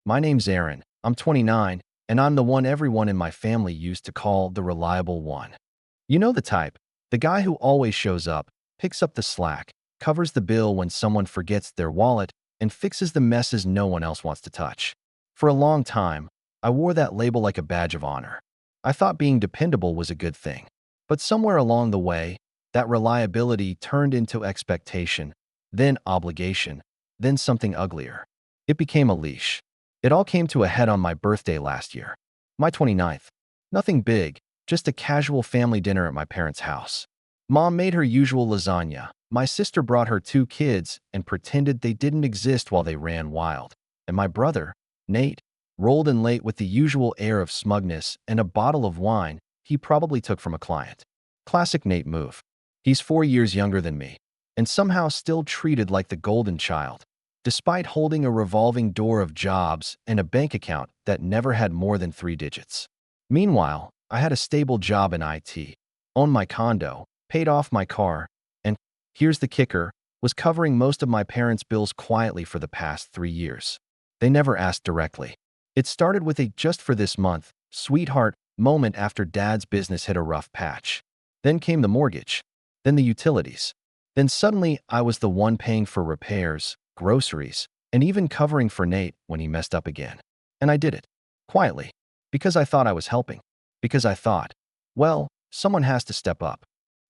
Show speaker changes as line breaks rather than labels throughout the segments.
My name's Aaron. I'm 29, and I'm the one everyone in my family used to call the reliable one. You know the type, the guy who always shows up, picks up the slack, covers the bill when someone forgets their wallet, and fixes the messes no one else wants to touch. For a long time, I wore that label like a badge of honor. I thought being dependable was a good thing. But somewhere along the way, that reliability turned into expectation, then obligation, then something uglier. It became a leash. It all came to a head on my birthday last year. My 29th. Nothing big, just a casual family dinner at my parents' house. Mom made her usual lasagna. My sister brought her two kids and pretended they didn't exist while they ran wild. And my brother, Nate, rolled in late with the usual air of smugness and a bottle of wine he probably took from a client. Classic Nate move. He's 4 years younger than me, and somehow still treated like the golden child, despite holding a revolving door of jobs and a bank account that never had more than 3 digits. Meanwhile, I had a stable job in IT, owned my condo, paid off my car, and, here's the kicker, was covering most of my parents' bills quietly for the past 3 years. They never asked directly. It started with a just for this month, sweetheart moment after dad's business hit a rough patch. Then came the mortgage, then the utilities. Then suddenly I was the one paying for repairs, groceries, and even covering for Nate when he messed up again. And I did it, quietly, because I thought I was helping. Because I thought, well, someone has to step up.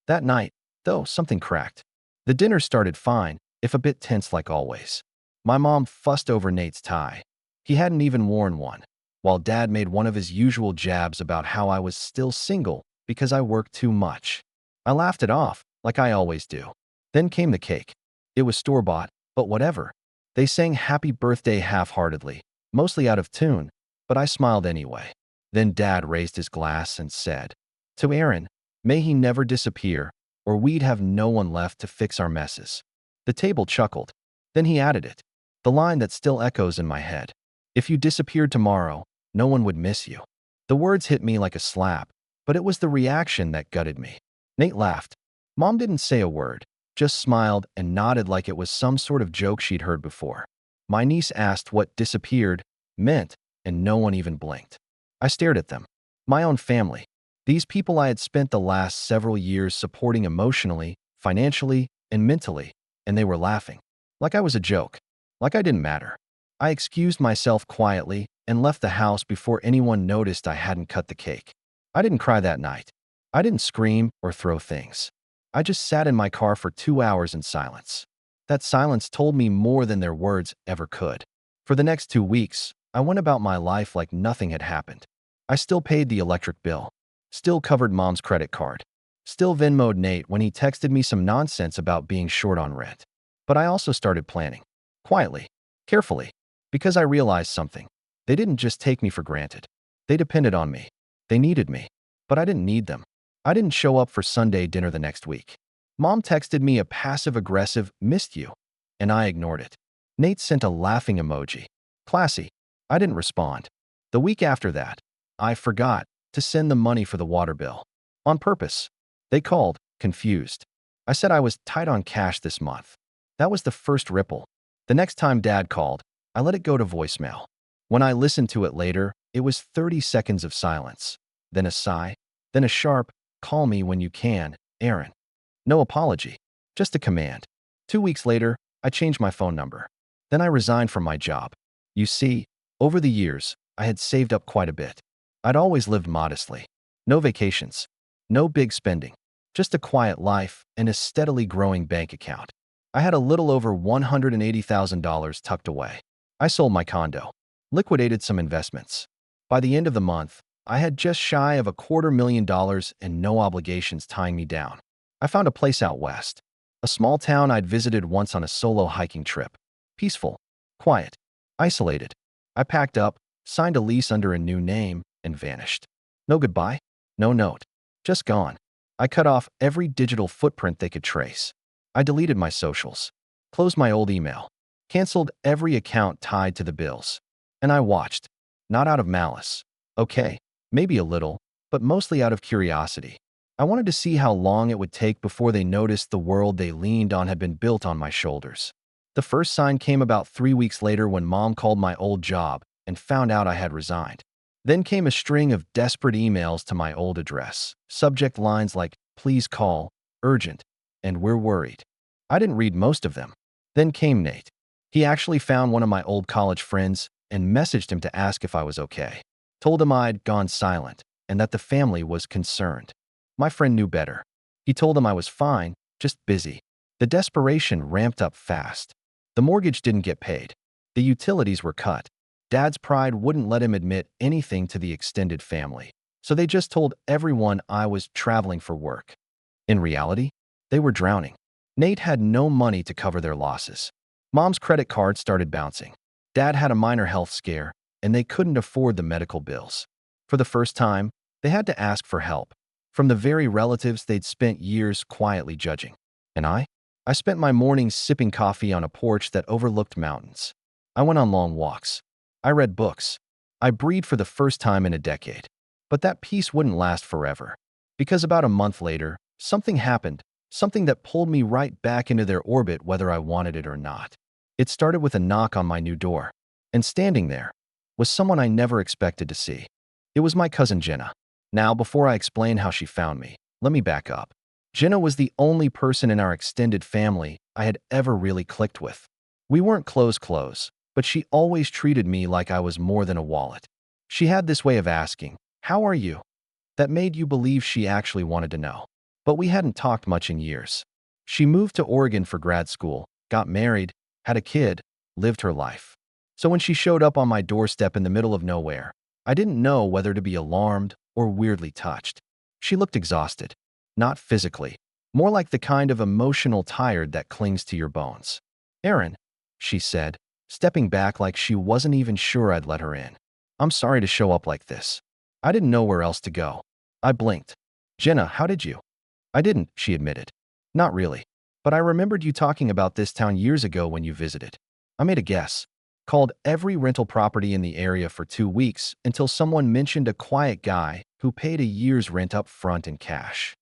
That night, though, something cracked. The dinner started fine, if a bit tense like always. My mom fussed over Nate's tie. He hadn't even worn one, while Dad made one of his usual jabs about how I was still single because I worked too much. I laughed it off, like I always do. Then came the cake. It was store-bought, but whatever. They sang happy birthday half-heartedly, mostly out of tune, but I smiled anyway. Then Dad raised his glass and said, "To Aaron, may he never disappear, or we'd have no one left to fix our messes." The table chuckled. Then he added it, the line that still echoes in my head. "If you disappeared tomorrow, no one would miss you." The words hit me like a slap, but it was the reaction that gutted me. Nate laughed. Mom didn't say a word, just smiled and nodded like it was some sort of joke she'd heard before. My niece asked what disappeared meant, and no one even blinked. I stared at them. My own family. These people I had spent the last several years supporting emotionally, financially, and mentally, and they were laughing. Like I was a joke. Like I didn't matter. I excused myself quietly and left the house before anyone noticed I hadn't cut the cake. I didn't cry that night. I didn't scream or throw things. I just sat in my car for 2 hours in silence. That silence told me more than their words ever could. For the next 2 weeks, I went about my life like nothing had happened. I still paid the electric bill. Still covered Mom's credit card. Still Venmo'd Nate when he texted me some nonsense about being short on rent. But I also started planning. Quietly. Carefully. Because I realized something. They didn't just take me for granted. They depended on me. They needed me. But I didn't need them. I didn't show up for Sunday dinner the next week. Mom texted me a passive-aggressive "missed you," and I ignored it. Nate sent a laughing emoji. Classy. I didn't respond. The week after that, I forgot to send them money for the water bill. On purpose. They called, confused. I said I was tight on cash this month. That was the first ripple. The next time Dad called, I let it go to voicemail. When I listened to it later, it was 30 seconds of silence. Then a sigh. Then a sharp, "Call me when you can, Aaron." No apology. Just a command. 2 weeks later, I changed my phone number. Then I resigned from my job. You see, over the years, I had saved up quite a bit. I'd always lived modestly. No vacations. No big spending. Just a quiet life and a steadily growing bank account. I had a little over $180,000 tucked away. I sold my condo. Liquidated some investments. By the end of the month, I had just shy of $250,000 and no obligations tying me down. I found a place out west. A small town I'd visited once on a solo hiking trip. Peaceful. Quiet. Isolated. I packed up, signed a lease under a new name, and vanished. No goodbye. No note. Just gone. I cut off every digital footprint they could trace. I deleted my socials. Closed my old email. Canceled every account tied to the bills. And I watched. Not out of malice. Okay, maybe a little, but mostly out of curiosity. I wanted to see how long it would take before they noticed the world they leaned on had been built on my shoulders. The first sign came about 3 weeks later when Mom called my old job, and found out I had resigned. Then came a string of desperate emails to my old address, subject lines like, "Please call," "Urgent," and "We're worried." I didn't read most of them. Then came Nate. He actually found one of my old college friends and messaged him to ask if I was okay. Told him I'd gone silent and that the family was concerned. My friend knew better. He told him I was fine, just busy. The desperation ramped up fast. The mortgage didn't get paid. The utilities were cut. Dad's pride wouldn't let him admit anything to the extended family, so they just told everyone I was traveling for work. In reality, they were drowning. Nate had no money to cover their losses. Mom's credit card started bouncing. Dad had a minor health scare, and they couldn't afford the medical bills. For the first time, they had to ask for help from the very relatives they'd spent years quietly judging. And I spent my mornings sipping coffee on a porch that overlooked mountains. I went on long walks. I read books. I breathed for the first time in a decade. But that peace wouldn't last forever. Because about a month later, something happened, something that pulled me right back into their orbit whether I wanted it or not. It started with a knock on my new door. And standing there was someone I never expected to see. It was my cousin Jenna. Now, before I explain how she found me, let me back up. Jenna was the only person in our extended family I had ever really clicked with. We weren't close, but she always treated me like I was more than a wallet. She had this way of asking, "How are you?" that made you believe she actually wanted to know. But we hadn't talked much in years. She moved to Oregon for grad school, got married, had a kid, lived her life. So when she showed up on my doorstep in the middle of nowhere, I didn't know whether to be alarmed or weirdly touched. She looked exhausted. Not physically, more like the kind of emotional tired that clings to your bones. "Aaron," she said, stepping back like she wasn't even sure I'd let her in. "I'm sorry to show up like this. I didn't know where else to go." I blinked. "Jenna, how did you?" "I didn't," she admitted. "Not really. But I remembered you talking about this town years ago when you visited. I made a guess. Called every rental property in the area for 2 weeks until someone mentioned a quiet guy who paid a year's rent up front in cash."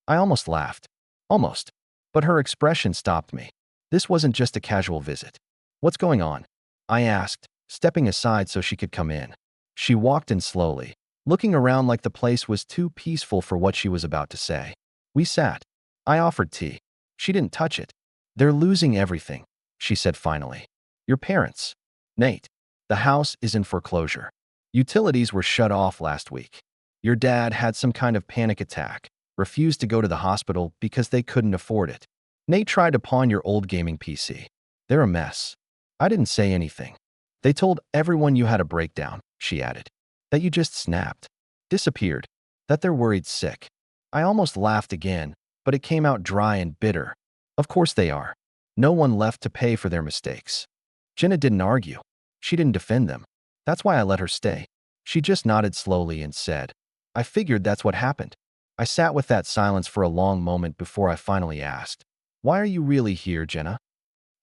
I almost laughed. Almost. But her expression stopped me. This wasn't just a casual visit. "What's going on?" I asked, stepping aside so she could come in. She walked in slowly, looking around like the place was too peaceful for what she was about to say. We sat. I offered tea. She didn't touch it. "They're losing everything," she said finally. "Your parents." "Nate. The house is in foreclosure. Utilities were shut off last week. Your dad had some kind of panic attack. Refused to go to the hospital because they couldn't afford it. Nate tried to pawn your old gaming PC. They're a mess." I didn't say anything. "They told everyone you had a breakdown," she added. "That you just snapped. Disappeared. That they're worried sick." I almost laughed again, but it came out dry and bitter. "Of course they are. No one left to pay for their mistakes." Jenna didn't argue. She didn't defend them. That's why I let her stay. She just nodded slowly and said, "I figured that's what happened." I sat with that silence for a long moment before I finally asked, "Why are you really here, Jenna?"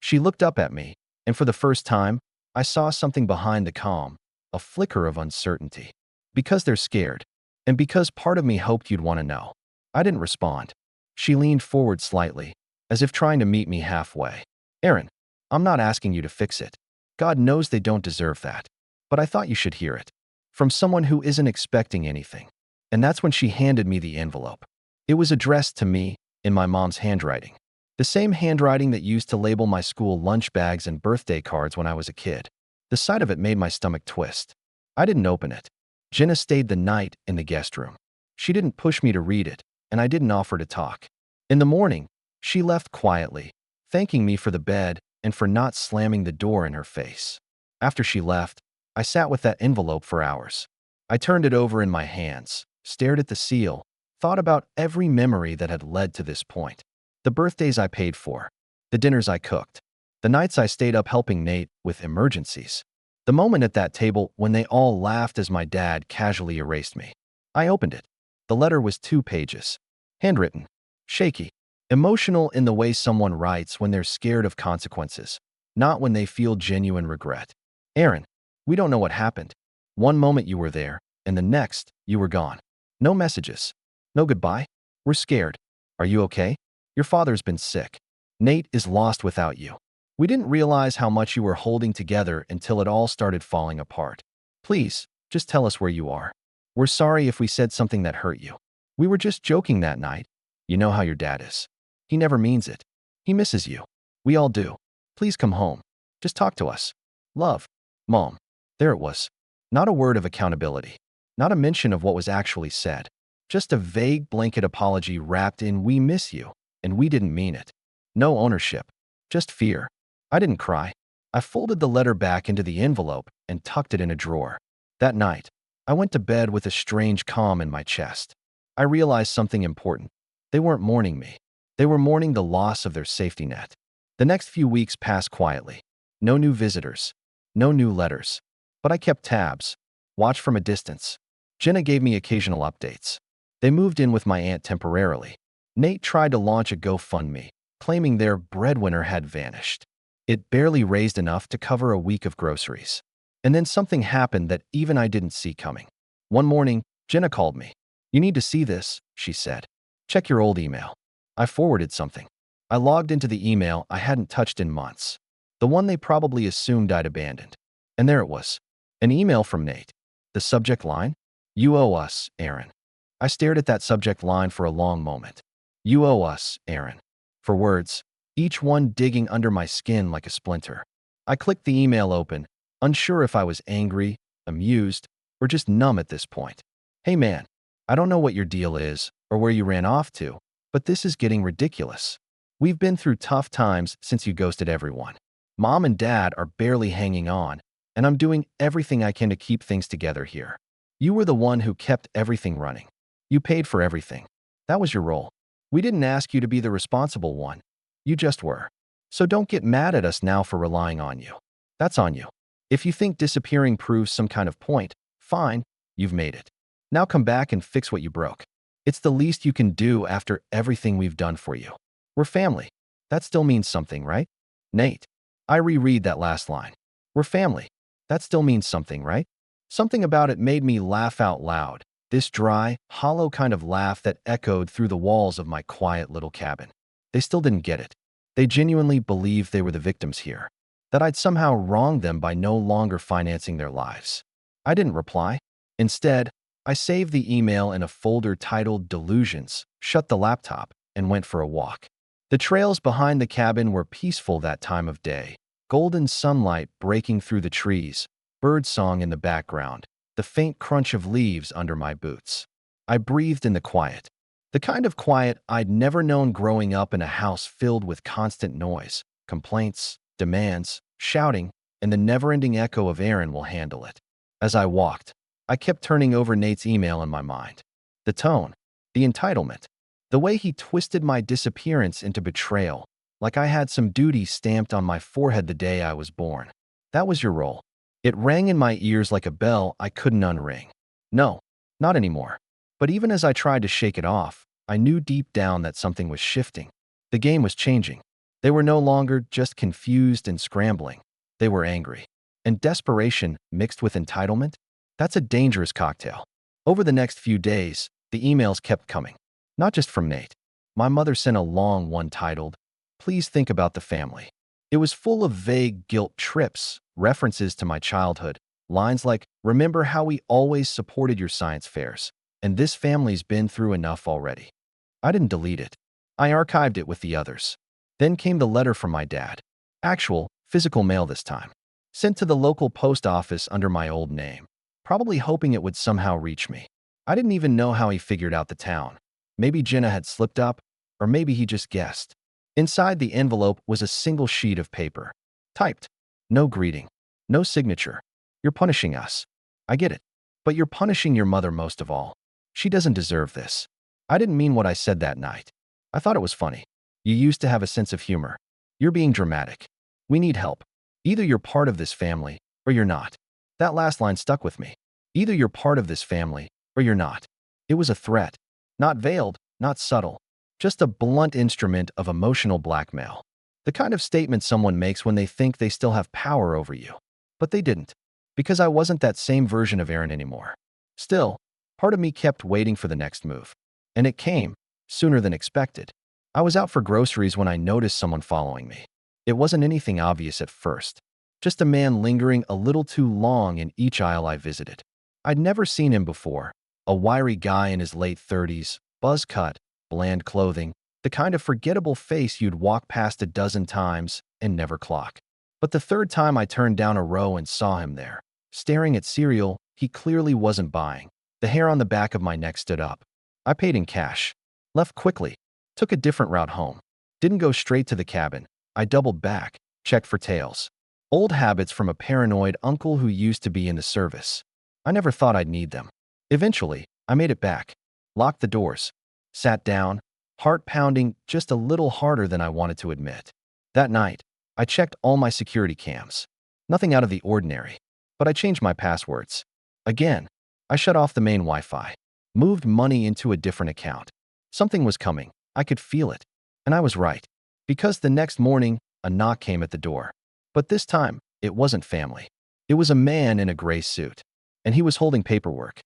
She looked up at me, and for the first time, I saw something behind the calm, a flicker of uncertainty. "Because they're scared, and because part of me hoped you'd want to know." I didn't respond. She leaned forward slightly, as if trying to meet me halfway. "Aaron, I'm not asking you to fix it. God knows they don't deserve that. But I thought you should hear it. From someone who isn't expecting anything." And that's when she handed me the envelope. It was addressed to me in my mom's handwriting. The same handwriting that used to label my school lunch bags and birthday cards when I was a kid. The sight of it made my stomach twist. I didn't open it. Jenna stayed the night in the guest room. She didn't push me to read it, and I didn't offer to talk. In the morning, she left quietly, thanking me for the bed and for not slamming the door in her face. After she left, I sat with that envelope for hours. I turned it over in my hands, stared at the seal, thought about every memory that had led to this point. The birthdays I paid for, the dinners I cooked, the nights I stayed up helping Nate with emergencies, the moment at that table when they all laughed as my dad casually erased me. I opened it. The letter was 2 pages. Handwritten. Shaky. Emotional in the way someone writes when they're scared of consequences, not when they feel genuine regret. "Aaron, we don't know what happened. One moment you were there, and the next, you were gone. No messages. No goodbye. We're scared. Are you okay? Your father's been sick. Nate is lost without you. We didn't realize how much you were holding together until it all started falling apart. Please, just tell us where you are. We're sorry if we said something that hurt you. We were just joking that night. You know how your dad is. He never means it. He misses you. We all do. Please come home. Just talk to us. Love. Mom. There it was. Not a word of accountability. Not a mention of what was actually said. Just a vague blanket apology wrapped in "we miss you," and we didn't mean it. No ownership. Just fear. I didn't cry. I folded the letter back into the envelope and tucked it in a drawer. That night, I went to bed with a strange calm in my chest. I realized something important. They weren't mourning me. They were mourning the loss of their safety net. The next few weeks passed quietly. No new visitors. No new letters. But I kept tabs. Watched from a distance. Jenna gave me occasional updates. They moved in with my aunt temporarily. Nate tried to launch a GoFundMe, claiming their breadwinner had vanished. It barely raised enough to cover a week of groceries. And then something happened that even I didn't see coming. One morning, Jenna called me. "You need to see this," she said. "Check your old email." I forwarded something. I logged into the email I hadn't touched in months. The one they probably assumed I'd abandoned. And there it was. An email from Nate. The subject line? "You owe us, Aaron." I stared at that subject line for a long moment. "You owe us, Aaron." For words, each one digging under my skin like a splinter. I clicked the email open, unsure if I was angry, amused, or just numb at this point. "Hey man, I don't know what your deal is or where you ran off to, but this is getting ridiculous. We've been through tough times since you ghosted everyone. Mom and Dad are barely hanging on, and I'm doing everything I can to keep things together here. You were the one who kept everything running. You paid for everything. That was your role. We didn't ask you to be the responsible one. You just were. So don't get mad at us now for relying on you. That's on you. If you think disappearing proves some kind of point, fine, you've made it. Now come back and fix what you broke. It's the least you can do after everything we've done for you. We're family. That still means something, right? Nate." I reread that last line. "We're family. That still means something, right?" Something about it made me laugh out loud. This dry, hollow kind of laugh that echoed through the walls of my quiet little cabin. They still didn't get it. They genuinely believed they were the victims here. That I'd somehow wronged them by no longer financing their lives. I didn't reply. Instead, I saved the email in a folder titled "Delusions," shut the laptop, and went for a walk. The trails behind the cabin were peaceful that time of day. Golden sunlight breaking through the trees, birdsong in the background, the faint crunch of leaves under my boots. I breathed in the quiet. The kind of quiet I'd never known growing up in a house filled with constant noise, complaints, demands, shouting, and the never-ending echo of "Aaron will handle it." As I walked, I kept turning over Nate's email in my mind. The tone, the entitlement, the way he twisted my disappearance into betrayal, like I had some duty stamped on my forehead the day I was born. That was your role. It rang in my ears like a bell I couldn't unring. No, not anymore. But even as I tried to shake it off, I knew deep down that something was shifting. The game was changing. They were no longer just confused and scrambling. They were angry. And desperation mixed with entitlement? That's a dangerous cocktail. Over the next few days, the emails kept coming. Not just from Nate. My mother sent a long one titled, "Please think about the family." It was full of vague guilt trips, references to my childhood, lines like, "Remember how we always supported your science fairs, and this family's been through enough already." I didn't delete it. I archived it with the others. Then came the letter from my dad. Actual, physical mail this time. Sent to the local post office under my old name, probably hoping it would somehow reach me. I didn't even know how he figured out the town. Maybe Jenna had slipped up, or maybe he just guessed. Inside the envelope was a single sheet of paper. Typed. No greeting. No signature. "You're punishing us. I get it. But you're punishing your mother most of all. She doesn't deserve this." I didn't mean what I said that night. I thought it was funny. "You used to have a sense of humor. You're being dramatic. We need help. Either you're part of this family, or you're not." That last line stuck with me. Either you're part of this family, or you're not. It was a threat. Not veiled, not subtle. Just a blunt instrument of emotional blackmail. The kind of statement someone makes when they think they still have power over you. But they didn't. Because I wasn't that same version of Aaron anymore. Still, part of me kept waiting for the next move. And it came, sooner than expected. I was out for groceries when I noticed someone following me. It wasn't anything obvious at first. just a man lingering a little too long in each aisle I visited. I'd never seen him before, a wiry guy in his late 30s, buzz cut, bland clothing, the kind of forgettable face you'd walk past a dozen times and never clock. But the third time I turned down a row and saw him there, staring at cereal he clearly wasn't buying. The hair on the back of my neck stood up. I paid in cash, left quickly, took a different route home. Didn't go straight to the cabin. I doubled back, checked for tails. Old habits from a paranoid uncle who used to be in the service. I never thought I'd need them. Eventually, I made it back, locked the doors, sat down, heart pounding just a little harder than I wanted to admit. That night, I checked all my security cams. Nothing out of the ordinary, but I changed my passwords. Again, I shut off the main Wi-Fi, moved money into a different account. Something was coming. I could feel it. And I was right. Because the next morning, a knock came at the door. But this time, it wasn't family. It was a man in a gray suit. And he was holding paperwork.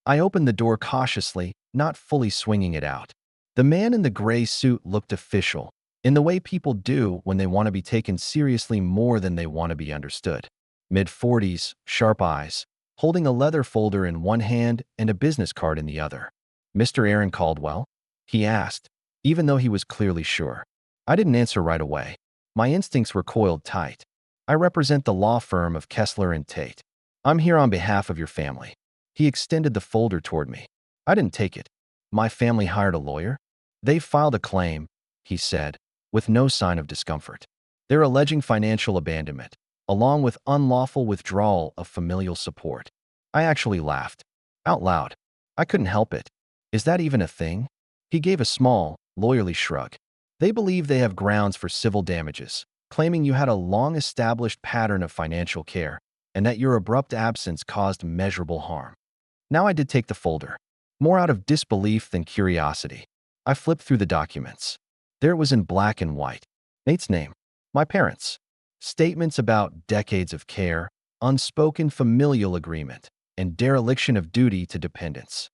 I opened the door cautiously, not fully swinging it out. The man in the gray suit looked official, in the way people do when they want to be taken seriously more than they want to be understood. Mid-40s, sharp eyes, holding a leather folder in one hand and a business card in the other. "Mr. Aaron Caldwell?" he asked, even though he was clearly sure. I didn't answer right away. My instincts were coiled tight. "I represent the law firm of Kessler and Tate. I'm here on behalf of your family." He extended the folder toward me. I didn't take it. "My family hired a lawyer? They filed a claim," he said, with no sign of discomfort. "They're alleging financial abandonment, along with unlawful withdrawal of familial support." I actually laughed. Out loud. I couldn't help it. "Is that even a thing?" He gave a small, lawyerly shrug. "They believe they have grounds for civil damages, claiming you had a long-established pattern of financial care, and that your abrupt absence caused measurable harm." Now I did take the folder, more out of disbelief than curiosity. I flipped through the documents. There it was in black and white. Nate's name, my parents, statements about decades of care, unspoken familial agreement, and dereliction of duty to dependents.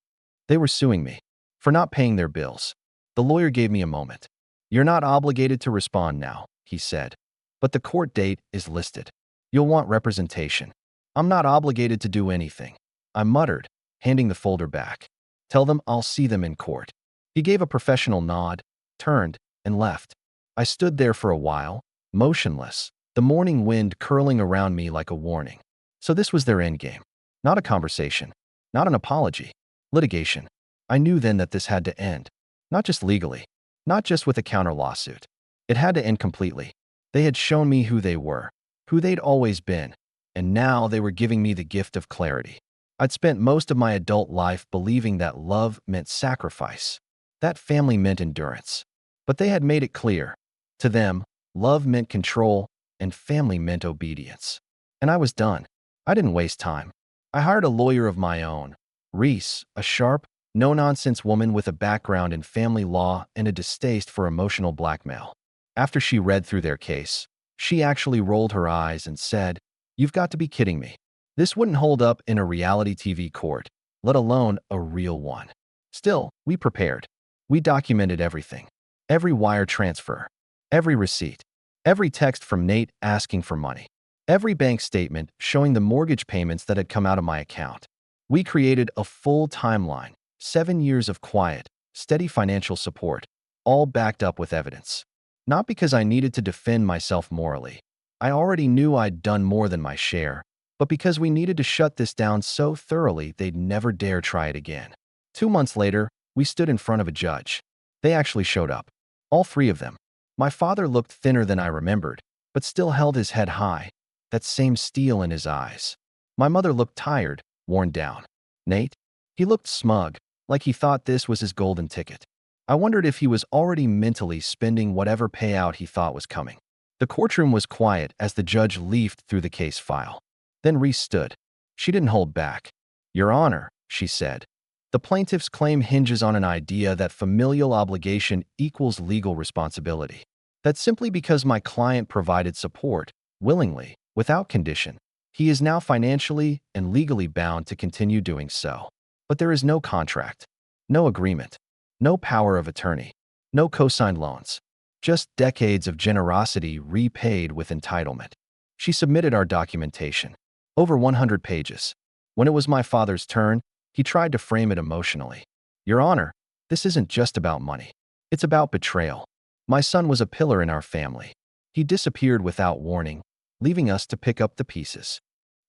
They were suing me for not paying their bills. The lawyer gave me a moment. "You're not obligated to respond now," he said, "but the court date is listed. You'll want representation." "I'm not obligated to do anything," I muttered, handing the folder back. "Tell them I'll see them in court." He gave a professional nod, turned, and left. I stood there for a while, motionless, the morning wind curling around me like a warning. So this was their endgame. Not a conversation, not an apology. Litigation. I knew then that this had to end. Not just legally, not just with a counter lawsuit. It had to end completely. They had shown me who they were, who they'd always been, and now they were giving me the gift of clarity. I'd spent most of my adult life believing that love meant sacrifice, that family meant endurance. But they had made it clear. To them, love meant control, and family meant obedience. And I was done. I didn't waste time. I hired a lawyer of my own, Reese, a sharp, no-nonsense woman with a background in family law and a distaste for emotional blackmail. After she read through their case, she actually rolled her eyes and said, "You've got to be kidding me. This wouldn't hold up in a reality TV court, let alone a real one." Still, we prepared. We documented everything. Every wire transfer, every receipt, every text from Nate asking for money, every bank statement showing the mortgage payments that had come out of my account. We created a full timeline, 7 years of quiet, steady financial support, all backed up with evidence. Not because I needed to defend myself morally. I already knew I'd done more than my share, but because we needed to shut this down so thoroughly they'd never dare try it again. 2 months later, we stood in front of a judge. They actually showed up. All 3 of them. My father looked thinner than I remembered, but still held his head high, that same steel in his eyes. My mother looked tired, worn down. Nate? He looked smug, like he thought this was his golden ticket. I wondered if he was already mentally spending whatever payout he thought was coming. The courtroom was quiet as the judge leafed through the case file. Then Reese stood. She didn't hold back. "Your Honor," she said, "the plaintiff's claim hinges on an idea that familial obligation equals legal responsibility. That simply because my client provided support, willingly, without condition, he is now financially and legally bound to continue doing so. But there is no contract, no agreement, no power of attorney, no co-signed loans. Just decades of generosity repaid with entitlement." She submitted our documentation. Over 100 pages. When it was my father's turn, he tried to frame it emotionally. Your Honor, this isn't just about money. It's about betrayal. My son was a pillar in our family. He disappeared without warning, leaving us to pick up the pieces.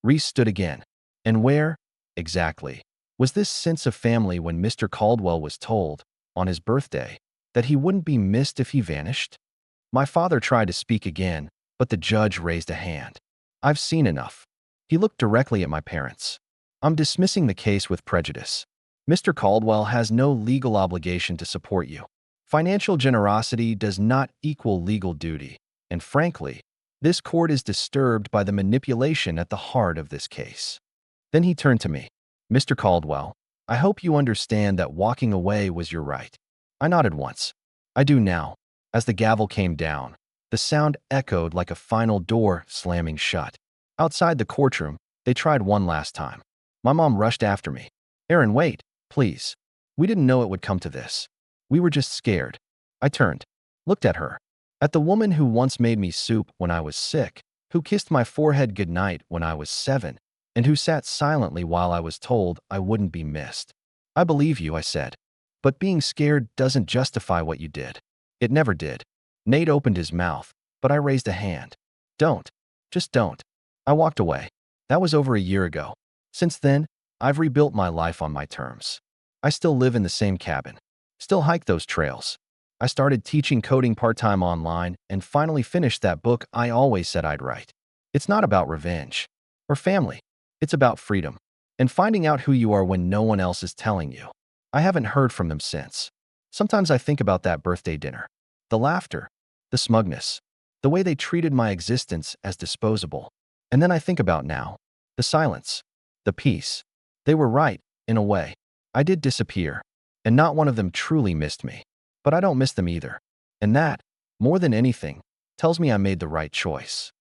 Reese stood again. And where, exactly, was this sense of family when Mr. Caldwell was told, on his birthday, that he wouldn't be missed if he vanished? My father tried to speak again, but the judge raised a hand. I've seen enough. He looked directly at my parents. I'm dismissing the case with prejudice. Mr. Caldwell has no legal obligation to support you. Financial generosity does not equal legal duty, and frankly, this court is disturbed by the manipulation at the heart of this case. Then he turned to me. Mr. Caldwell, I hope you understand that walking away was your right. I nodded once. I do now. As the gavel came down, the sound echoed like a final door slamming shut. Outside the courtroom, they tried one last time. My mom rushed after me. Aaron, wait, please. We didn't know it would come to this. We were just scared. I turned, looked at her. At the woman who once made me soup when I was sick, who kissed my forehead goodnight when I was 7, and who sat silently while I was told I wouldn't be missed. I believe you, I said. But being scared doesn't justify what you did. It never did. Nate opened his mouth, but I raised a hand. Don't. Just don't. I walked away. That was over a year ago. Since then, I've rebuilt my life on my terms. I still live in the same cabin. Still hike those trails. I started teaching coding part-time online and finally finished that book I always said I'd write. It's not about revenge or family. It's about freedom and finding out who you are when no one else is telling you. I haven't heard from them since. Sometimes I think about that birthday dinner. The laughter, the smugness, the way they treated my existence as disposable. And then I think about now, the silence, the peace. They were right, in a way. I did disappear, and not one of them truly missed me. But I don't miss them either. And that, more than anything, tells me I made the right choice.